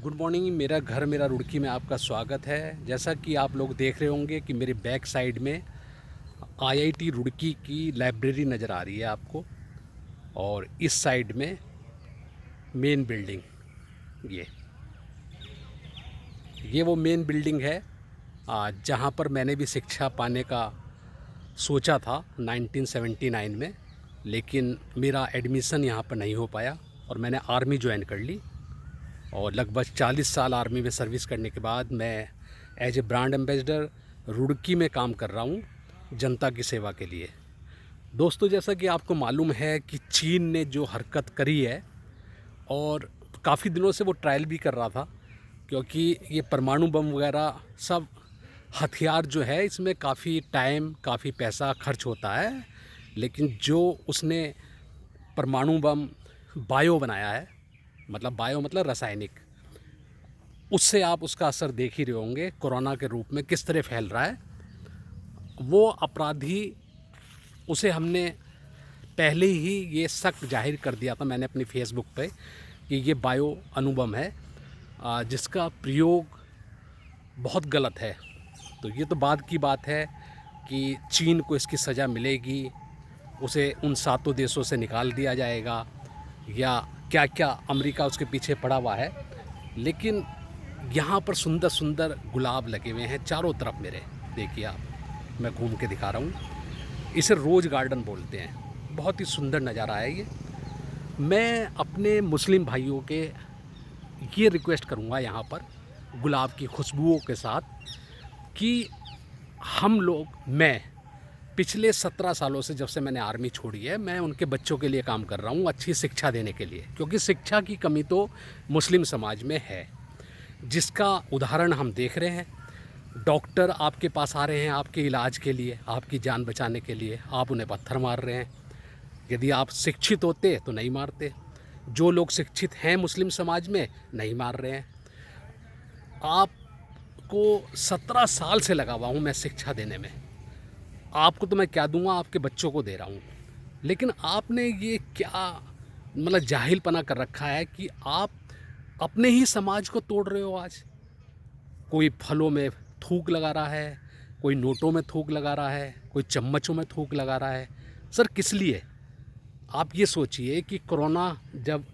Good morning. मेरा घर मेरा रुड़की में आपका स्वागत है। जैसा कि आप लोग देख रहे होंगे कि मेरे बैक साइड में आईआईटी रुड़की की लाइब्रेरी नज़र आ रही है आपको, और इस साइड में मेन बिल्डिंग, ये वो मेन बिल्डिंग है जहाँ पर मैंने भी शिक्षा पाने का सोचा था 1979 में, लेकिन मेरा एडमिशन यहाँ पर नहीं हो पाया और मैंने आर्मी ज्वाइन कर ली। और लगभग 40 साल आर्मी में सर्विस करने के बाद मैं as a brand ambassador Roorkee में काम कर रहा हूँ, जनता की सेवा के लिए। दोस्तों, जैसा कि आपको मालूम है कि चीन ने जो हरकत करी है, और काफ़ी दिनों से वो ट्रायल भी कर रहा था, क्योंकि ये परमाणु बम वगैरह सब हथियार जो है, इसमें काफ़ी टाइम काफ़ी पैसा खर्च होता है। लेकिन जो उसने परमाणु बम बायो बनाया है, मतलब बायो मतलब रासायनिक, उससे आप उसका असर देख ही रहे होंगे कोरोना के रूप में किस तरह फैल रहा है। वो अपराधी, उसे हमने पहले ही ये शक जाहिर कर दिया था मैंने अपनी फेसबुक पे कि ये बायो अणुबम है जिसका प्रयोग बहुत गलत है। तो ये तो बाद की बात है कि चीन को इसकी सज़ा मिलेगी, उसे उन 7 देशों से निकाल दिया जाएगा, या क्या क्या अमेरिका उसके पीछे पड़ा हुआ है। लेकिन यहाँ पर सुंदर सुंदर गुलाब लगे हुए हैं चारों तरफ मेरे, देखिए आप, मैं घूम के दिखा रहा हूँ। इसे रोज़ गार्डन बोलते हैं। बहुत ही सुंदर नज़ारा है ये। मैं अपने मुस्लिम भाइयों के ये रिक्वेस्ट करूँगा यहाँ पर गुलाब की खुशबुओं के साथ कि हम लोग, मैं पिछले 17 सालों से, जब से मैंने आर्मी छोड़ी है, मैं उनके बच्चों के लिए काम कर रहा हूँ, अच्छी शिक्षा देने के लिए, क्योंकि शिक्षा की कमी तो मुस्लिम समाज में है, जिसका उदाहरण हम देख रहे हैं। डॉक्टर आपके पास आ रहे हैं आपके इलाज के लिए, आपकी जान बचाने के लिए, आप उन्हें पत्थर मार रहे हैं। यदि आप शिक्षित होते तो नहीं मारते। जो लोग शिक्षित हैं मुस्लिम समाज में, नहीं मार रहे हैं। आपको 17 साल से लगा हुआ हूँ मैं शिक्षा देने में। आपको तो मैं क्या दूंगा, आपके बच्चों को दे रहा हूँ। लेकिन आपने ये क्या मतलब जाहिलपना कर रखा है कि आप अपने ही समाज को तोड़ रहे हो। आज कोई फलों में थूक लगा रहा है, कोई नोटों में थूक लगा रहा है, कोई चम्मचों में थूक लगा रहा है। सर, किस लिए? आप ये सोचिए कि कोरोना जब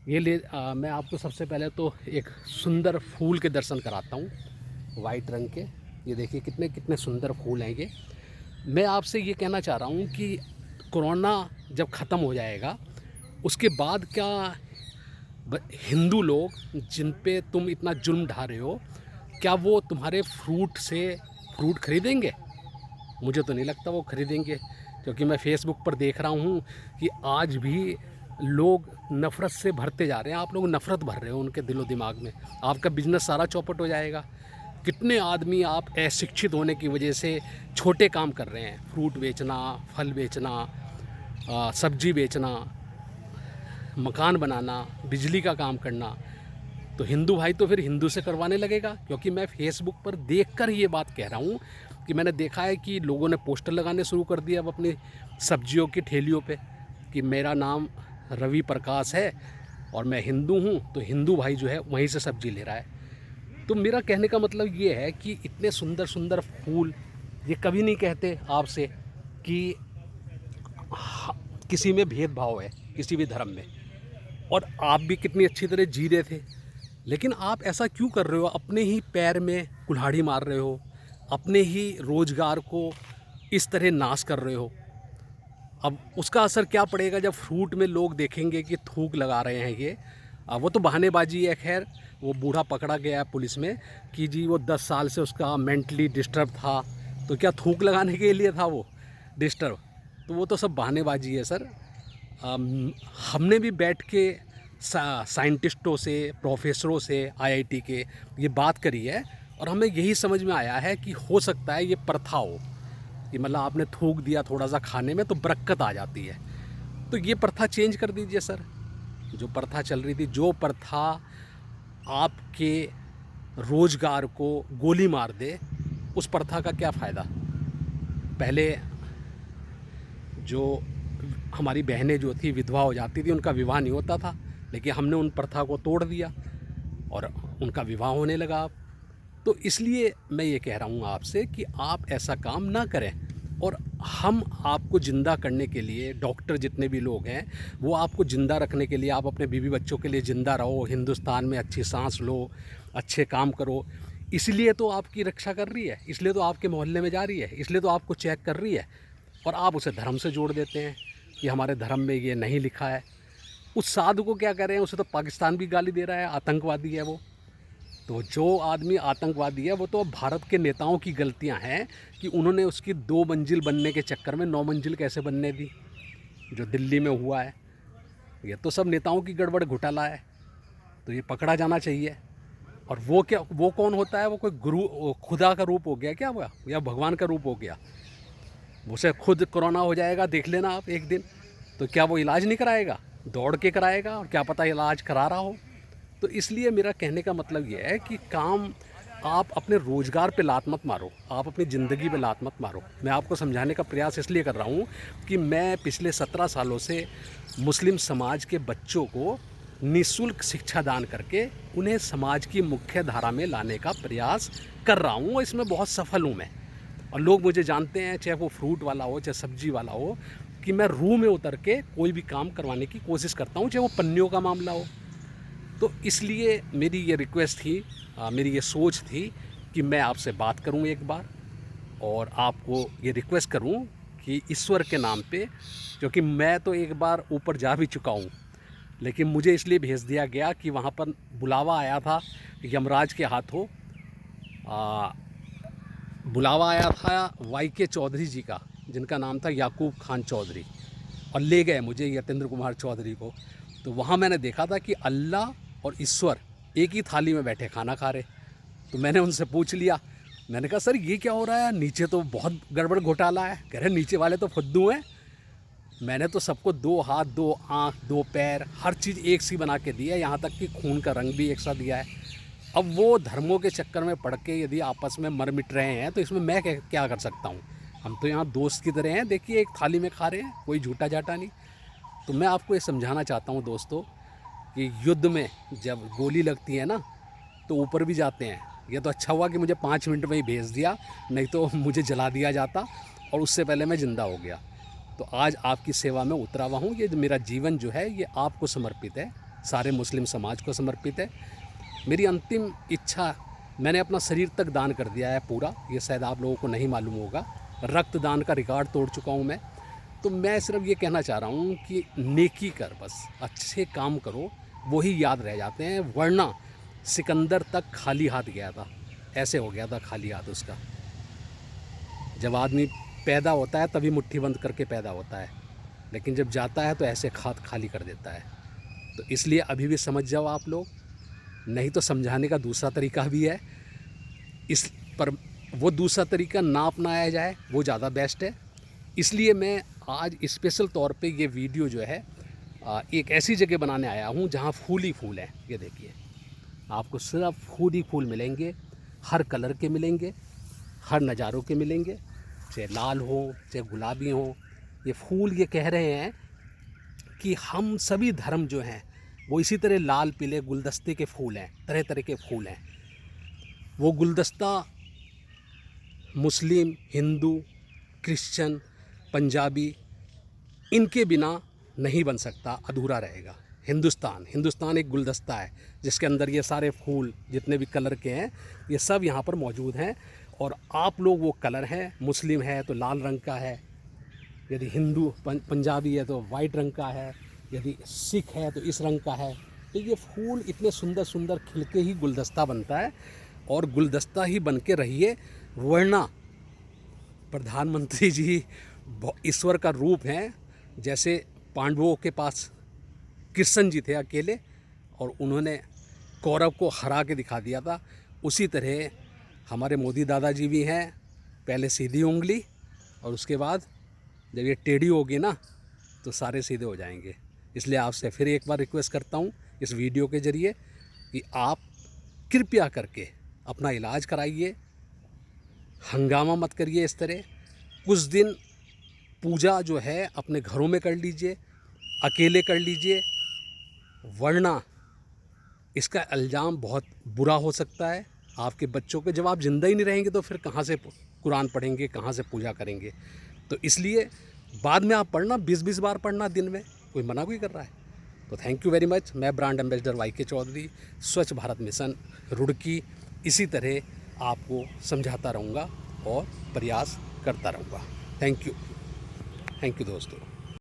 मैं आपको सबसे पहले तो एक सुंदर फूल के दर्शन कराता हूँ, वाइट रंग के। ये देखिए कितने कितने सुंदर फूल हैं ये। मैं आपसे ये कहना चाह रहा हूँ कि कोरोना जब ख़त्म हो जाएगा, उसके बाद क्या हिंदू लोग जिन पे तुम इतना जुल्म ढा रहे हो, क्या वो तुम्हारे फ्रूट खरीदेंगे? मुझे तो नहीं लगता वो खरीदेंगे, क्योंकि मैं फेसबुक पर देख रहा हूँ कि आज भी लोग नफ़रत से भरते जा रहे हैं। आप लोग नफ़रत भर रहे हो उनके दिलो दिमाग में, आपका बिजनेस सारा चौपट हो जाएगा। कितने आदमी आप अशिक्षित होने की वजह से छोटे काम कर रहे हैं, फ्रूट बेचना, फल बेचना, सब्जी बेचना, मकान बनाना, बिजली का काम करना। तो हिंदू भाई तो फिर हिंदू से करवाने लगेगा, क्योंकि मैं फेसबुक पर देखकर ये बात कह रहा हूँ कि मैंने देखा है कि लोगों ने पोस्टर लगाने शुरू कर दिया अब अपनी सब्जियों की ठेलियों पे कि मेरा नाम रवि प्रकाश है और मैं हिंदू हूँ, तो हिंदू भाई जो है वहीं से सब्जी ले रहा है। तो मेरा कहने का मतलब ये है कि इतने सुंदर सुंदर फूल, ये कभी नहीं कहते आपसे कि किसी में भेदभाव है, किसी भी धर्म में। और आप भी कितनी अच्छी तरह जी रहे थे, लेकिन आप ऐसा क्यों कर रहे हो? अपने ही पैर में कुल्हाड़ी मार रहे हो, अपने ही रोजगार को इस तरह नाश कर रहे हो। अब उसका असर क्या पड़ेगा जब फ्रूट में लोग देखेंगे कि थूक लगा रहे हैं ये। वो तो बहानेबाजी है। खैर, वो बूढ़ा पकड़ा गया है पुलिस में कि जी वो 10 साल से उसका मेंटली डिस्टर्ब था, तो क्या थूक लगाने के लिए था वो डिस्टर्ब? तो वो तो सब बहानेबाजी है सर। हमने भी बैठ के साइंटिस्टों से, प्रोफेसरों से आईआईटी के ये बात करी है, और हमें यही समझ में आया है कि हो सकता है ये प्रथा हो कि मतलब आपने थूक दिया थोड़ा सा खाने में तो बरकत आ जाती है। तो ये प्रथा चेंज कर दीजिए सर। जो प्रथा चल रही थी, जो प्रथा आपके रोजगार को गोली मार दे, उस प्रथा का क्या फ़ायदा? पहले जो हमारी बहनें जो थी विधवा हो जाती थी, उनका विवाह नहीं होता था, लेकिन हमने उन प्रथा को तोड़ दिया और उनका विवाह होने लगा। तो इसलिए मैं ये कह रहा हूँ आपसे कि आप ऐसा काम ना करें। और हम आपको ज़िंदा करने के लिए, डॉक्टर जितने भी लोग हैं वो आपको ज़िंदा रखने के लिए, आप अपने बीवी बच्चों के लिए ज़िंदा रहो, हिंदुस्तान में अच्छी सांस लो, अच्छे काम करो, इसलिए तो आपकी रक्षा कर रही है, इसलिए तो आपके मोहल्ले में जा रही है, इसलिए तो आपको चेक कर रही है। और आप उसे धर्म से जोड़ देते हैं कि हमारे धर्म में ये नहीं लिखा है। उस साधु को क्या कर रहे हैं, उसे तो पाकिस्तान भी गाली दे रहा है, आतंकवादी है वो। तो जो आदमी आतंकवादी है वो तो अब भारत के नेताओं की गलतियां हैं कि उन्होंने उसकी 2 मंजिल बनने के चक्कर में 9 मंजिल कैसे बनने दी, जो दिल्ली में हुआ है। ये तो सब नेताओं की गड़बड़ घोटाला है, तो ये पकड़ा जाना चाहिए। और वो क्या, वो कौन होता है, वो कोई गुरु, खुदा का रूप हो गया क्या हुआ, या भगवान का रूप हो गया? उसे खुद कोरोना हो जाएगा, देख लेना आप एक दिन, तो क्या वो इलाज नहीं कराएगा? दौड़ के कराएगा, और क्या पता इलाज करा रहा हो। तो इसलिए मेरा कहने का मतलब ये है कि काम, आप अपने रोज़गार पे लात मत मारो, आप अपनी ज़िंदगी पे लात मत मारो। मैं आपको समझाने का प्रयास इसलिए कर रहा हूँ कि मैं पिछले 17 सालों से मुस्लिम समाज के बच्चों को निःशुल्क शिक्षा दान करके उन्हें समाज की मुख्य धारा में लाने का प्रयास कर रहा हूँ, और इसमें बहुत सफल हूँ मैं। और लोग मुझे जानते हैं, चाहे वो फ्रूट वाला हो, चाहे सब्जी वाला हो, कि मैं रूह में उतर के कोई भी काम करवाने की कोशिश करता हूँ, चाहे वो पन्नियों का मामला हो। तो इसलिए मेरी ये रिक्वेस्ट थी, मेरी ये सोच थी कि मैं आपसे बात करूं एक बार, और आपको ये रिक्वेस्ट करूं कि ईश्वर के नाम पे, क्योंकि मैं तो एक बार ऊपर जा भी चुका हूं, लेकिन मुझे इसलिए भेज दिया गया कि वहाँ पर बुलावा आया था यमराज के हाथों, बुलावा आया था YK चौधरी जी का, जिनका नाम था याकूब खान चौधरी, और ले गए मुझे यतेंद्र कुमार चौधरी को। तो वहाँ मैंने देखा था कि अल्लाह और ईश्वर एक ही थाली में बैठे खाना खा रहे। तो मैंने उनसे पूछ लिया, मैंने कहा सर ये क्या हो रहा है, नीचे तो बहुत गड़बड़ घोटाला है। कह रहे नीचे वाले तो फुद्दू हैं, मैंने तो सबको 2 हाथ, 2 आँख, 2 पैर, हर चीज़ एक सी बना के दी है, यहाँ तक कि खून का रंग भी एक सा दिया है। अब वो धर्मों के चक्कर में पड़ के यदि आपस में मर मिट रहे हैं, तो इसमें मैं क्या कर सकता हूँ? हम तो यहाँ दोस्त की तरह हैं, देखिए एक थाली में खा रहे हैं, कोई झूठा जाटा नहीं। तो मैं आपको ये समझाना चाहता हूँ दोस्तों कि युद्ध में जब गोली लगती है ना, तो ऊपर भी जाते हैं। ये तो अच्छा हुआ कि मुझे 5 मिनट में ही भेज दिया, नहीं तो मुझे जला दिया जाता, और उससे पहले मैं ज़िंदा हो गया। तो आज आपकी सेवा में उतरा हुआ हूँ। ये मेरा जीवन जो है ये आपको समर्पित है, सारे मुस्लिम समाज को समर्पित है। मेरी अंतिम इच्छा, मैंने अपना शरीर तक दान कर दिया है पूरा, ये शायद आप लोगों को नहीं मालूम होगा। रक्तदान का रिकॉर्ड तोड़ चुका हूँ मैं। तो मैं सिर्फ ये कहना चाह रहा हूँ कि नेकी कर, बस अच्छे काम करो, वही याद रह जाते हैं। वरना सिकंदर तक खाली हाथ गया था, ऐसे हो गया था खाली हाथ उसका। जब आदमी पैदा होता है तभी मुट्ठी बंद करके पैदा होता है, लेकिन जब जाता है तो ऐसे हाथ खाली कर देता है। तो इसलिए अभी भी समझ जाओ आप लोग, नहीं तो समझाने का दूसरा तरीका भी है, इस पर वो दूसरा तरीका ना अपनाया जाए वो ज़्यादा बेस्ट है। इसलिए मैं आज स्पेशल तौर पे ये वीडियो जो है एक ऐसी जगह बनाने आया हूँ जहाँ फूल ही फूल हैं। ये देखिए, आपको सिर्फ फूल ही फूल मिलेंगे, हर कलर के मिलेंगे, हर नज़ारों के मिलेंगे, चाहे लाल हो चाहे गुलाबी हो। ये फूल ये कह रहे हैं कि हम सभी धर्म जो हैं वो इसी तरह लाल पीले गुलदस्ते के फूल हैं, तरह तरह के फूल हैं। वो गुलदस्ता मुस्लिम, हिंदू, क्रिश्चियन, पंजाबी, इनके बिना नहीं बन सकता, अधूरा रहेगा। हिंदुस्तान एक गुलदस्ता है जिसके अंदर ये सारे फूल जितने भी कलर के हैं ये सब यहाँ पर मौजूद हैं। और आप लोग वो कलर हैं, मुस्लिम है तो लाल रंग का है, यदि हिंदू पंजाबी है तो वाइट रंग का है, यदि सिख है तो इस रंग का है। तो ये फूल इतने सुंदर सुंदर खिलके ही गुलदस्ता बनता है, और गुलदस्ता ही बन के रहिए। वरना प्रधानमंत्री जी ईश्वर का रूप हैं। जैसे पांडवों के पास कृष्ण जी थे अकेले, और उन्होंने कौरव को हरा के दिखा दिया था, उसी तरह हमारे मोदी दादाजी भी हैं। पहले सीधी उंगली, और उसके बाद जब ये टेढ़ी होगी ना तो सारे सीधे हो जाएंगे। इसलिए आपसे फिर एक बार रिक्वेस्ट करता हूँ इस वीडियो के ज़रिए कि आप कृपया करके अपना इलाज कराइए, हंगामा मत करिए इस तरह। कुछ दिन पूजा जो है अपने घरों में कर लीजिए, अकेले कर लीजिए, वरना इसका इल्ज़ाम बहुत बुरा हो सकता है आपके बच्चों के। जब आप ज़िंदा ही नहीं रहेंगे तो फिर कहाँ से कुरान पढ़ेंगे, कहाँ से पूजा करेंगे। तो इसलिए बाद में आप पढ़ना, 20-20 बार पढ़ना दिन में, कोई मना कोई कर रहा है। तो थैंक यू वेरी मच। मैं ब्रांड एम्बेसडर वाई.के. चौधरी, स्वच्छ भारत मिशन रुड़की, इसी तरह आपको समझाता रहूँगा और प्रयास करता रहूँगा। थैंक यू दोस्तों।